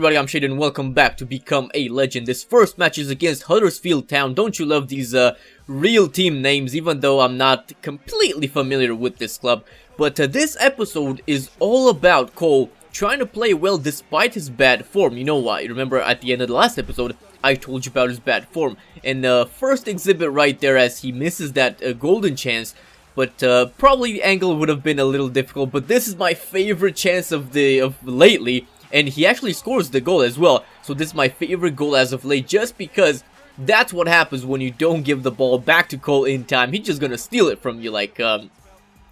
Everybody, I'm Shade and welcome back to Become a Legend. This first match is against Huddersfield Town. Don't you love these real team names, even though I'm not completely familiar with this club. But this episode is all about Cole trying to play well despite his bad form. You know why? Remember at the end of the last episode, I told you about his bad form. And first exhibit right there as he misses that golden chance. But probably the angle would have been a little difficult. But this is my favorite chance of lately. And he actually scores the goal as well. So this is my favorite goal as of late, just because that's what happens when you don't give the ball back to Cole in time. He's just gonna steal it from you. Like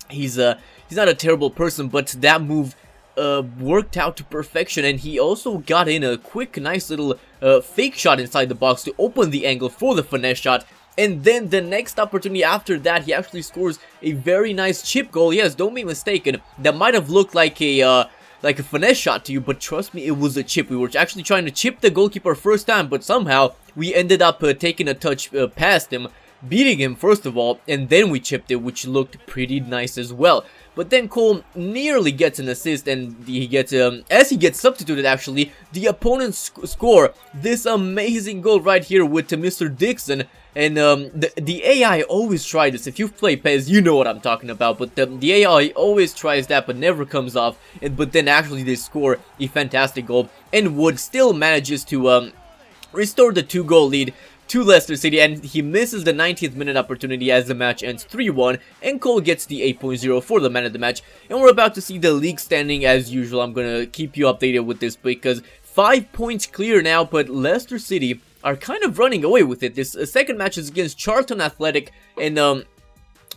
he's not a terrible person, but that move worked out to perfection. And he also got in a quick, nice little fake shot inside the box to open the angle for the finesse shot. And then the next opportunity after that, he actually scores a very nice chip goal. Yes, don't be mistaken. That might have looked like a finesse shot to you, but trust me, it was a chip. We were actually trying to chip the goalkeeper first time, but somehow we ended up taking a touch past him, beating him first of all, and then we chipped it, which looked pretty nice as well. But then Cole nearly gets an assist, and he gets as he gets substituted, actually, the opponents score this amazing goal right here with Mr. Dixon. And the AI always tries this. If you've played PES, you know what I'm talking about. But the AI always tries that, but never comes off. But then actually they score a fantastic goal, and Wood still manages to restore the 2-goal lead to Leicester City, and he misses the 90th minute opportunity as the match ends 3-1, and Cole gets the 8.0 for the man of the match. And we're about to see the league standing as usual. I'm gonna keep you updated with this because 5 points clear now, but Leicester City are kind of running away with it. This second match is against Charlton Athletic, and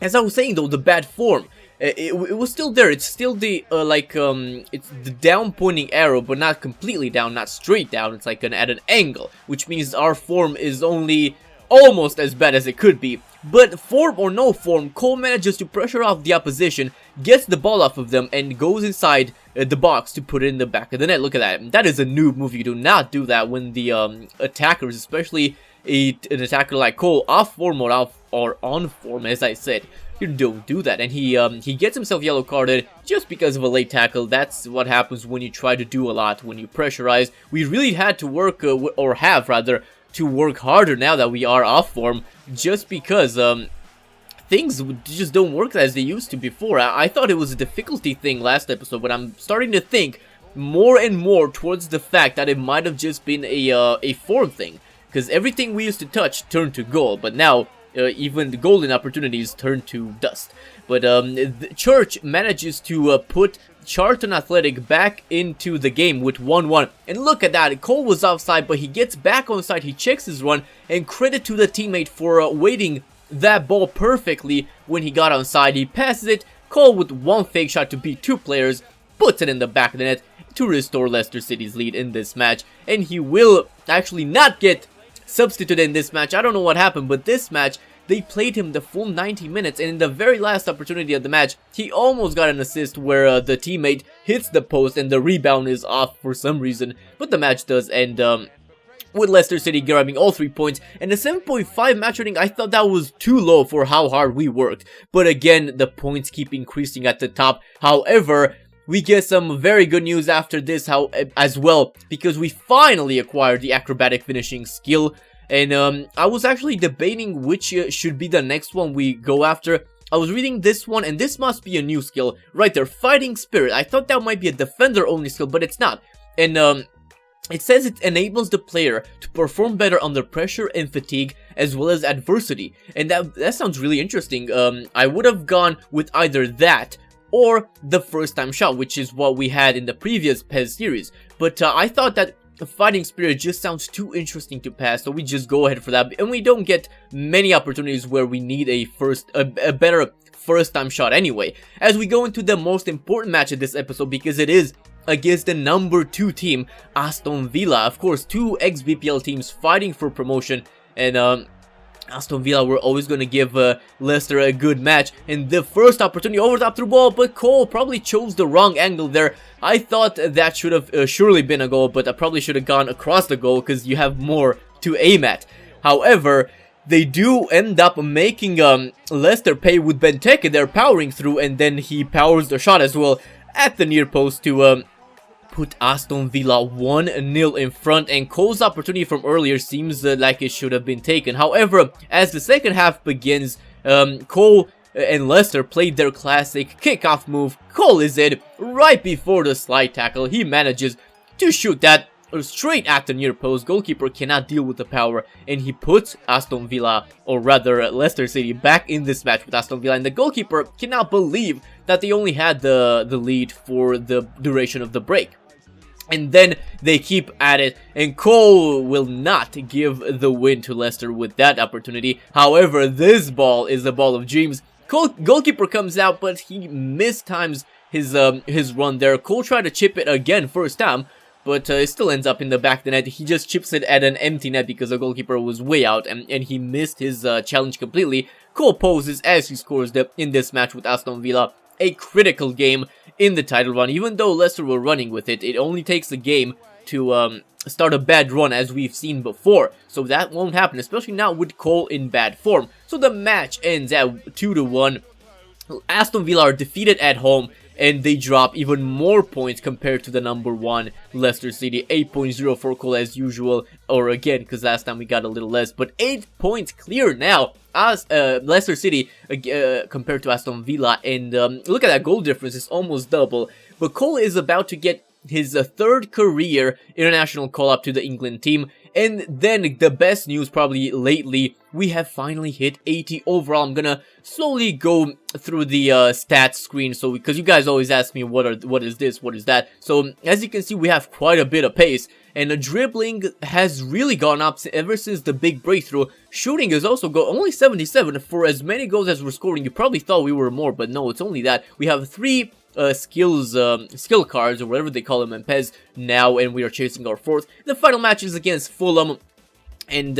as I was saying though, the bad form, it was still there. It's still the it's the down pointing arrow, but not completely down, not straight down. It's like at an angle, which means our form is only almost as bad as it could be. But form or no form, Cole manages to pressure off the opposition, gets the ball off of them, and goes inside the box to put it in the back of the net. Look at that. That is a noob move. You do not do that when the attackers, especially an attacker like Cole, off form or on form, as I said. You don't do that. And he gets himself yellow carded just because of a late tackle. That's what happens when you try to do a lot, when you pressurize. We really had to work, or have rather, to work harder now that we are off form, just because things just don't work as they used to before. I thought it was a difficulty thing last episode, but I'm starting to think more and more towards the fact that it might have just been a form thing, because everything we used to touch turned to goal, but now even the golden opportunities turn to dust. But Church manages to put Charlton Athletic back into the game with 1-1. And look at that, Cole was offside, but he gets back onside, he checks his run, and credit to the teammate for waiting that ball perfectly when he got onside. He passes it, Cole with one fake shot to beat two players, puts it in the back of the net to restore Leicester City's lead in this match. And he will actually not get substituted in this match. I don't know what happened, but this match, they played him the full 90 minutes, and in the very last opportunity of the match, he almost got an assist where the teammate hits the post and the rebound is off for some reason, but the match does end with Leicester City grabbing all 3 points. And the 7.5 match rating, I thought that was too low for how hard we worked, but again, the points keep increasing at the top. However, we get some very good news after this as well, because we finally acquired the acrobatic finishing skill. And I was actually debating which should be the next one we go after. I was reading this one, and this must be a new skill. Right there, Fighting Spirit. I thought that might be a defender-only skill, but it's not. And it says it enables the player to perform better under pressure and fatigue, as well as adversity. And that sounds really interesting. I would have gone with either that or the first time shot, which is what we had in the previous PES series. But I thought that Fighting Spirit just sounds too interesting to pass, so we just go ahead for that. And we don't get many opportunities where we need a better first time shot anyway. As we go into the most important match of this episode, because it is against the number 2 team, Aston Villa. Of course, 2 ex-BPL teams fighting for promotion, and Aston Villa were always going to give Leicester a good match. And the first opportunity over top through ball, but Cole probably chose the wrong angle there. I thought that should have surely been a goal, but I probably should have gone across the goal because you have more to aim at. However, they do end up making Leicester pay with Benteke. They're powering through, and then he powers the shot as well at the near post to put Aston Villa 1-0 in front, and Cole's opportunity from earlier seems like it should have been taken. However, as the second half begins, Cole and Leicester played their classic kickoff move. Cole is in right before the slide tackle. He manages to shoot that straight at the near post. Goalkeeper cannot deal with the power, and he puts Aston Villa, or rather Leicester City, back in this match with Aston Villa, and the goalkeeper cannot believe that they only had the lead for the duration of the break. And then they keep at it, and Cole will not give the win to Leicester with that opportunity. However, this ball is the ball of dreams. Goalkeeper comes out, but he mistimes his run there. Cole tried to chip it again first time, but it still ends up in the back of the net. He just chips it at an empty net because the goalkeeper was way out, and he missed his challenge completely. Cole poses as he scores in this match with Aston Villa. A critical game in the title run. Even though Leicester were running with it, it only takes a game to start a bad run, as we've seen before. So that won't happen, especially now with Cole in bad form. So the match ends at 2-1. Aston Villa are defeated at home, and they drop even more points compared to the number 1 Leicester City. 8.0 for Cole as usual, or again, because last time we got a little less, but 8 points clear now as Leicester City compared to Aston Villa. And look at that goal difference, it's almost double. But Cole is about to get his third career international call-up to the England team. And then the best news probably lately, we have finally hit 80 overall. I'm gonna slowly go through the stats screen, so because you guys always ask me what is this, what is that. So as you can see, we have quite a bit of pace, and the dribbling has really gone up ever since the big breakthrough. Shooting is also only 77 for as many goals as we're scoring. You probably thought we were more, but no, it's only that. We have 3 skill cards, or whatever they call them in PES now, and we are chasing our 4th. The final match is against Fulham, and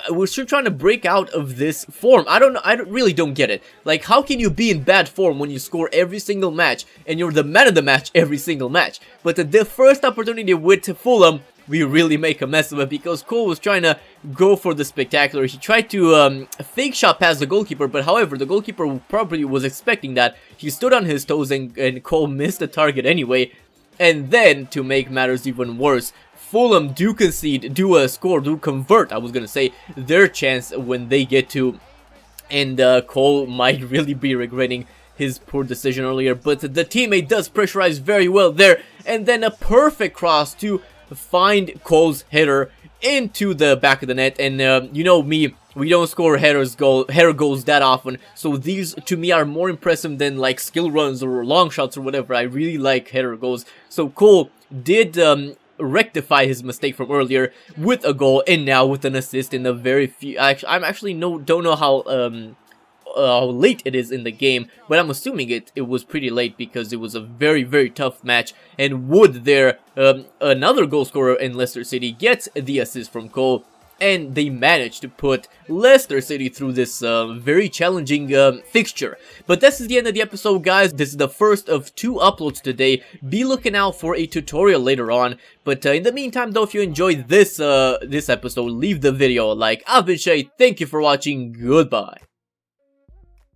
we're still trying to break out of this form. I really don't get it. Like, how can you be in bad form when you score every single match and you're the man of the match every single match? But the first opportunity with Fulham, we really make a mess of it, because Cole was trying to go for the spectacular. He tried to fake shot past the goalkeeper, but however, the goalkeeper probably was expecting that. He stood on his toes, and Cole missed the target anyway. And then, to make matters even worse, Fulham do convert, I was gonna say, their chance when they get to. And Cole might really be regretting his poor decision earlier, but the teammate does pressurize very well there. And then a perfect cross to find Cole's header into the back of the net. And you know me, we don't score header goals that often, so these to me are more impressive than like skill runs or long shots or whatever. I really like header goals. So Cole did rectify his mistake from earlier with a goal, and now with an assist in the very few. I'm actually don't know how late it is in the game, but I'm assuming it was pretty late, because it was a very tough match. And would there another goal scorer in Leicester City gets the assist from Cole, and they managed to put Leicester City through this very challenging fixture. But this is the end of the episode, guys. This is the first of 2 uploads today. Be looking out for a tutorial later on. But in the meantime, though, if you enjoyed this episode, leave the video a like. I've been Shay. Thank you for watching. Goodbye.